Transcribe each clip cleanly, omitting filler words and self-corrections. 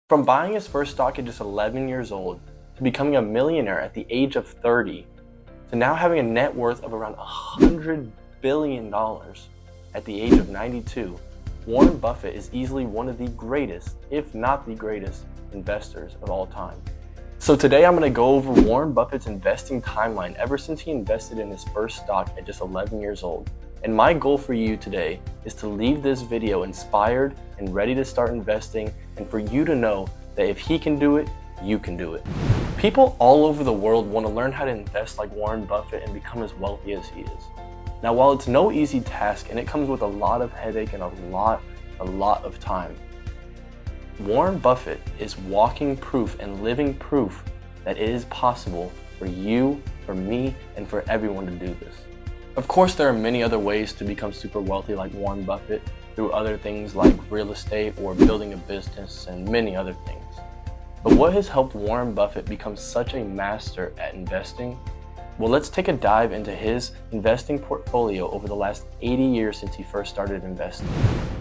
From buying his first stock at just 11 years old, to becoming a millionaire at the age of 30, to now having a net worth of around $100 billion at the age of 92, Warren Buffett is easily one of the greatest, if not the greatest, investors of all time. So today I'm going to go over Warren Buffett's investing timeline ever since he invested in his first stock at just 11 years old. And my goal for you today is to leave this video inspired and ready to start investing, and for you to know that if he can do it, you can do it. People all over the world want to learn how to invest like Warren Buffett and become as wealthy as he is. Now, while it's no easy task and it comes with a lot of headache and a lot of time, Warren Buffett is walking proof and living proof that it is possible for you, for me, and for everyone to do this. Of course, there are many other ways to become super wealthy like Warren Buffett through other things like real estate or building a business and many other things. But what has helped Warren Buffett become such a master at investing? Well, let's take a dive into his investing portfolio over the last 80 years since he first started investing.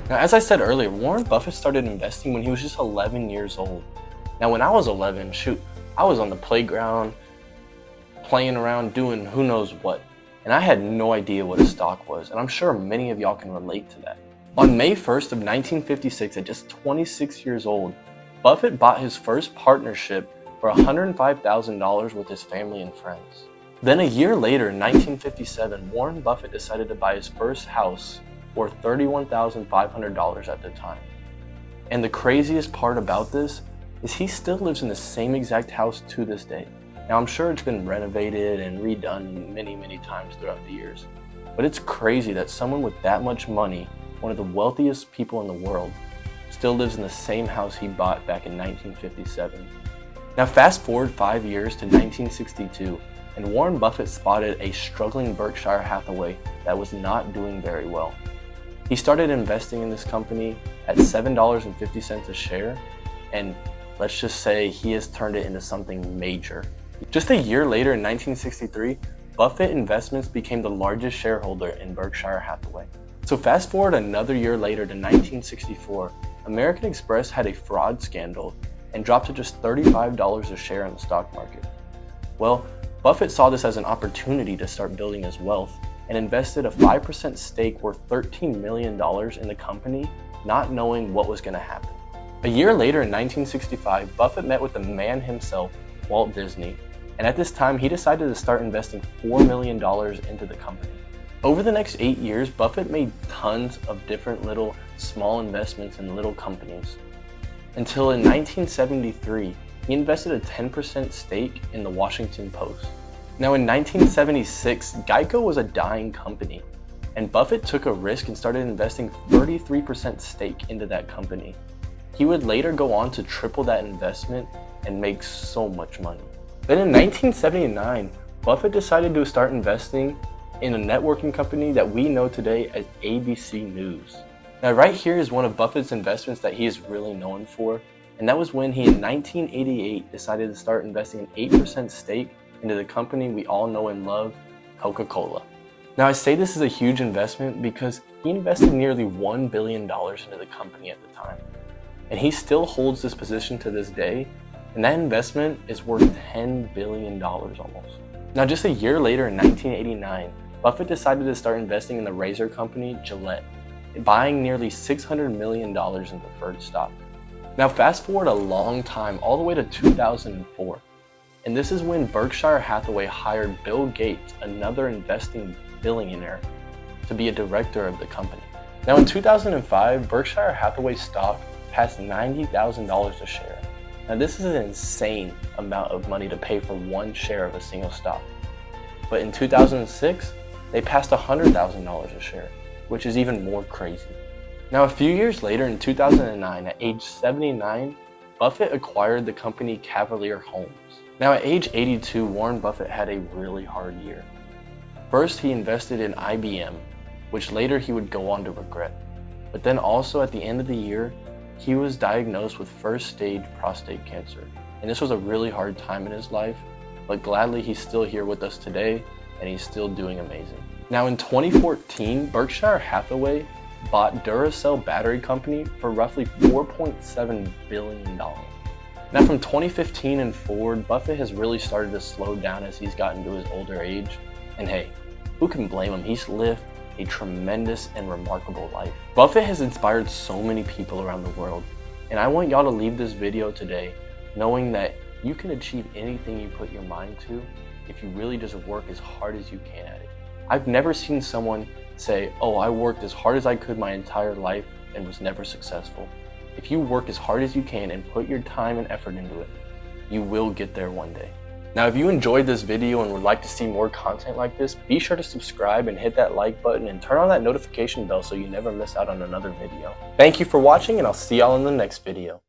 Now, as I said earlier, Warren Buffett started investing when he was just 11 years old. Now, when I was 11, I was on the playground, playing around, doing who knows what. And I had no idea what a stock was, and I'm sure many of y'all can relate to that. On May 1st of 1956, at just 26 years old, Buffett bought his first partnership for $105,000 with his family and friends. Then a year later, in 1957, Warren Buffett decided to buy his first house for $31,500 at the time. And the craziest part about this is he still lives in the same exact house to this day. Now, I'm sure it's been renovated and redone many times throughout the years, but it's crazy that someone with that much money, one of the wealthiest people in the world, still lives in the same house he bought back in 1957. Now, fast forward 5 years to 1962, and Warren Buffett spotted a struggling Berkshire Hathaway that was not doing very well. He started investing in this company at $7.50 a share, and let's just say he has turned it into something major. Just a year later, in 1963, Buffett Investments became the largest shareholder in Berkshire Hathaway. So fast forward another year later to 1964, American Express had a fraud scandal and dropped to just $35 a share in the stock market. Well, Buffett saw this as an opportunity to start building his wealth and invested a 5% stake worth $13 million in the company, not knowing what was going to happen. A year later, in 1965, Buffett met with the man himself, Walt Disney, and at this time he decided to start investing $4 million into the company. Over the next 8 years, Buffett made tons of different little small investments in little companies, until in 1973 he invested a 10% stake in the Washington Post. Now, in 1976, Geico was a dying company, and Buffett took a risk and started investing 33% stake into that company. He would later go on to triple that investment and make so much money. Then in 1979, Buffett decided to start investing in a networking company that we know today as ABC News. Now, right here is one of Buffett's investments that he is really known for, and that was when he in 1988 decided to start investing an 8% stake into the company we all know and love, Coca-Cola. Now, I say this is a huge investment because he invested nearly $1 billion into the company at the time, and he still holds this position to this day, and that investment is worth $10 billion almost. Now, just a year later in 1989, Buffett decided to start investing in the razor company Gillette, buying nearly $600 million in preferred stock. Now, fast forward a long time, all the way to 2004, and this is when Berkshire Hathaway hired Bill Gates, another investing billionaire, to be a director of the company. Now, in 2005, Berkshire Hathaway stock passed $90,000 a share. Now, this is an insane amount of money to pay for one share of a single stock. But in 2006, they passed $100,000 a share, which is even more crazy. Now, a few years later, in 2009, at age 79, Buffett acquired the company Cavalier Homes. Now, at age 82, Warren Buffett had a really hard year. First, he invested in IBM, which later he would go on to regret. But then also at the end of the year, he was diagnosed with first-stage prostate cancer. And this was a really hard time in his life, but gladly he's still here with us today, and he's still doing amazing. Now, in 2014, Berkshire Hathaway bought Duracell Battery Company for roughly $4.7 billion. Now from 2015 and forward, Buffett has really started to slow down as he's gotten to his older age. And hey, who can blame him? He's lived a tremendous and remarkable life. Buffett has inspired so many people around the world. And I want y'all to leave this video today knowing that you can achieve anything you put your mind to if you really just work as hard as you can at it. I've never seen someone say, oh, I worked as hard as I could my entire life and was never successful. If you work as hard as you can and put your time and effort into it, you will get there one day. Now, if you enjoyed this video and would like to see more content like this, be sure to subscribe and hit that like button and turn on that notification bell so you never miss out on another video. Thank you for watching, and I'll see y'all in the next video.